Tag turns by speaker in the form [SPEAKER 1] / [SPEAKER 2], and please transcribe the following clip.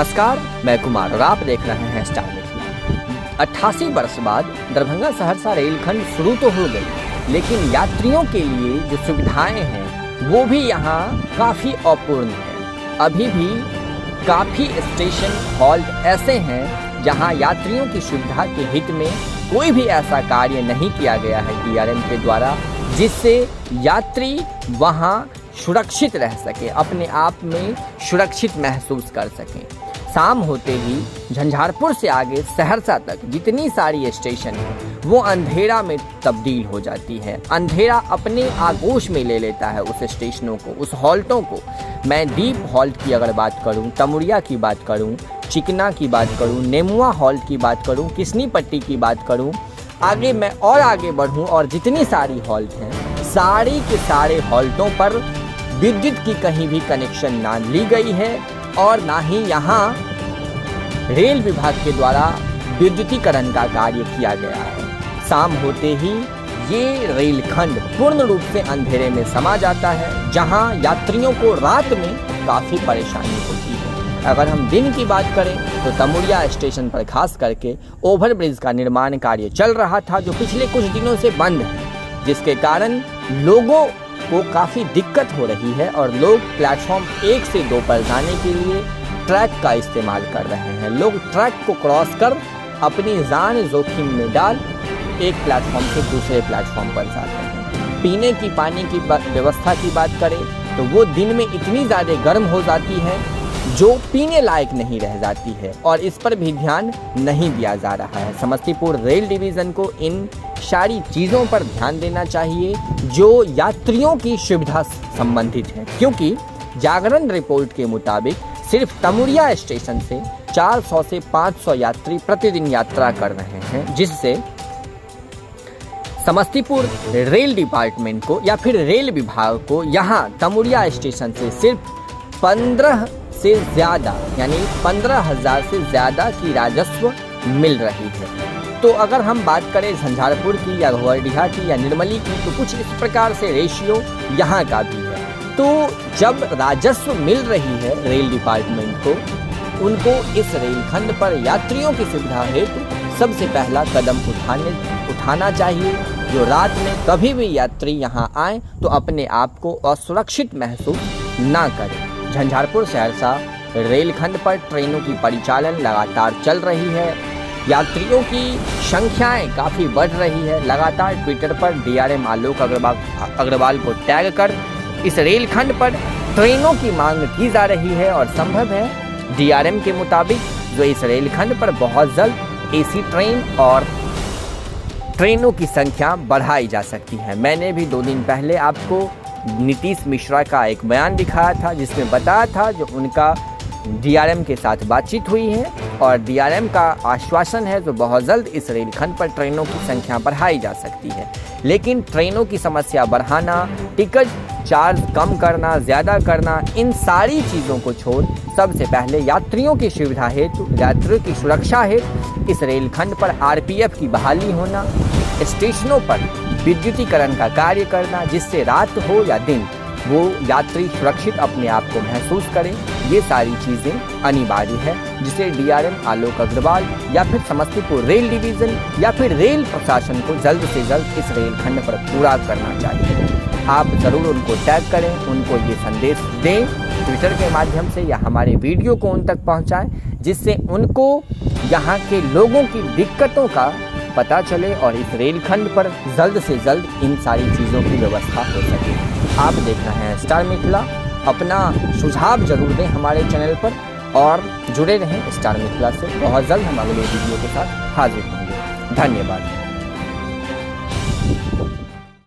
[SPEAKER 1] नमस्कार, मैं कुमार और आप देख रहे हैं स्टार मिथिला। 88 वर्ष बाद दरभंगा सहरसा रेलखंड शुरू तो हो गई, लेकिन यात्रियों के लिए जो सुविधाएं हैं वो भी यहाँ काफ़ी अपूर्ण हैं। अभी भी काफ़ी स्टेशन हॉल्ट ऐसे हैं जहाँ यात्रियों की सुविधा के हित में कोई भी ऐसा कार्य नहीं किया गया है DRM के द्वारा, जिससे यात्री वहाँ सुरक्षित रह सके, अपने आप में सुरक्षित महसूस कर सकें। शाम होते ही झंझारपुर से आगे सहरसा तक जितनी सारी स्टेशन है वो अंधेरा में तब्दील हो जाती है। अंधेरा अपने आगोश में ले लेता है उस स्टेशनों को, उस हॉल्टों को। मैं डीप हॉल्ट की अगर बात करूं, तमुरिया की बात करूं, चिकना की बात करूं, नेमुआ हॉल्ट की बात करूं, किसनी पट्टी की बात करूं, आगे मैं और आगे बढ़ूं और जितनी सारी हॉल्ट हैं, सारी के सारे हॉल्टों पर विद्युत की कहीं भी कनेक्शन ना ली गई है और ना ही यहाँ रेल विभाग के द्वारा विद्युतीकरण का कार्य किया गया है। शाम होते ही ये रेलखंड पूर्ण रूप से अंधेरे में समा जाता है, जहाँ यात्रियों को रात में काफ़ी परेशानी होती है। अगर हम दिन की बात करें तो तमुरिया स्टेशन पर खास करके ओवरब्रिज का निर्माण कार्य चल रहा था, जो पिछले कुछ दिनों से बंद है, जिसके कारण लोगों को काफ़ी दिक्कत हो रही है और लोग प्लेटफॉर्म 1 से 2 पर जाने के लिए ट्रैक का इस्तेमाल कर रहे हैं। लोग ट्रैक को क्रॉस कर अपनी जान जोखिम में डाल एक प्लेटफॉर्म से दूसरे प्लेटफॉर्म पर जाते हैं। पीने की पानी की व्यवस्था की बात करें तो वो दिन में इतनी ज़्यादा गर्म हो जाती है जो पीने लायक नहीं रह जाती है, और इस पर भी ध्यान नहीं दिया जा रहा है। समस्तीपुर रेल डिवीज़न को इन सारी चीज़ों पर ध्यान देना चाहिए जो यात्रियों की सुविधा संबंधित है, क्योंकि जागरण रिपोर्ट के मुताबिक सिर्फ तमुरिया स्टेशन से 400 से 500 यात्री प्रतिदिन यात्रा कर रहे हैं, जिससे समस्तीपुर रेल डिपार्टमेंट को या फिर रेल विभाग को यहाँ तमुरिया स्टेशन से सिर्फ 15 से ज़्यादा यानी 15,000 से ज़्यादा की राजस्व मिल रही है। तो अगर हम बात करें झंझारपुर की या घोरडीहा की या निर्मली की, तो कुछ इस प्रकार से रेशियो यहाँ का भी है। तो जब राजस्व मिल रही है रेल डिपार्टमेंट को, उनको इस रेलखंड पर यात्रियों की सुविधा हेतु सबसे पहला कदम उठाना चाहिए, जो रात में कभी भी यात्री यहाँ आए तो अपने आप को असुरक्षित महसूस ना करें। झंझारपुर सहरसा रेलखंड पर ट्रेनों की परिचालन लगातार चल रही है, यात्रियों की संख्याएं काफ़ी बढ़ रही है। लगातार ट्विटर पर DRM आलोक अग्रवाल को टैग कर इस रेलखंड पर ट्रेनों की मांग की जा रही है, और संभव है DRM के मुताबिक जो इस रेलखंड पर बहुत जल्द AC ट्रेन और ट्रेनों की संख्या बढ़ाई जा सकती है। मैंने भी 2 दिन पहले आपको नीतीश मिश्रा का एक बयान दिखाया था, जिसमें बताया था जो उनका DRM के साथ बातचीत हुई है और DRM का आश्वासन है जो बहुत जल्द इस रेलखंड पर ट्रेनों की संख्या बढ़ाई जा सकती है। लेकिन ट्रेनों की समस्या बढ़ाना, टिकट चार्ज कम करना, ज़्यादा करना, इन सारी चीज़ों को छोड़ सबसे पहले यात्रियों की सुविधा हेतु, यात्रियों की सुरक्षा हेतु इस रेलखंड पर RPF की बहाली होना, स्टेशनों पर विद्युतीकरण का कार्य करना, जिससे रात हो या दिन वो यात्री सुरक्षित अपने आप को महसूस करें, ये सारी चीज़ें अनिवार्य है, जिसे DRM आलोक अग्रवाल या फिर समस्तीपुर रेल डिवीज़न या फिर रेल प्रशासन को जल्द से जल्द इस रेलखंड पर पूरा करना चाहिए। आप ज़रूर उनको टैग करें, उनको ये संदेश दें ट्विटर के माध्यम से या हमारे वीडियो को उन तक पहुँचाएँ, जिससे उनको यहाँ के लोगों की दिक्कतों का पता चले और इस रेलखंड पर जल्द से जल्द इन सारी चीज़ों की व्यवस्था हो सके। आप देख रहे हैं स्टार मिथिला, अपना सुझाव जरूर दें हमारे चैनल पर और जुड़े रहें स्टार मिथिला से। बहुत जल्द हम अगले वीडियो के साथ हाजिर होंगे। धन्यवाद।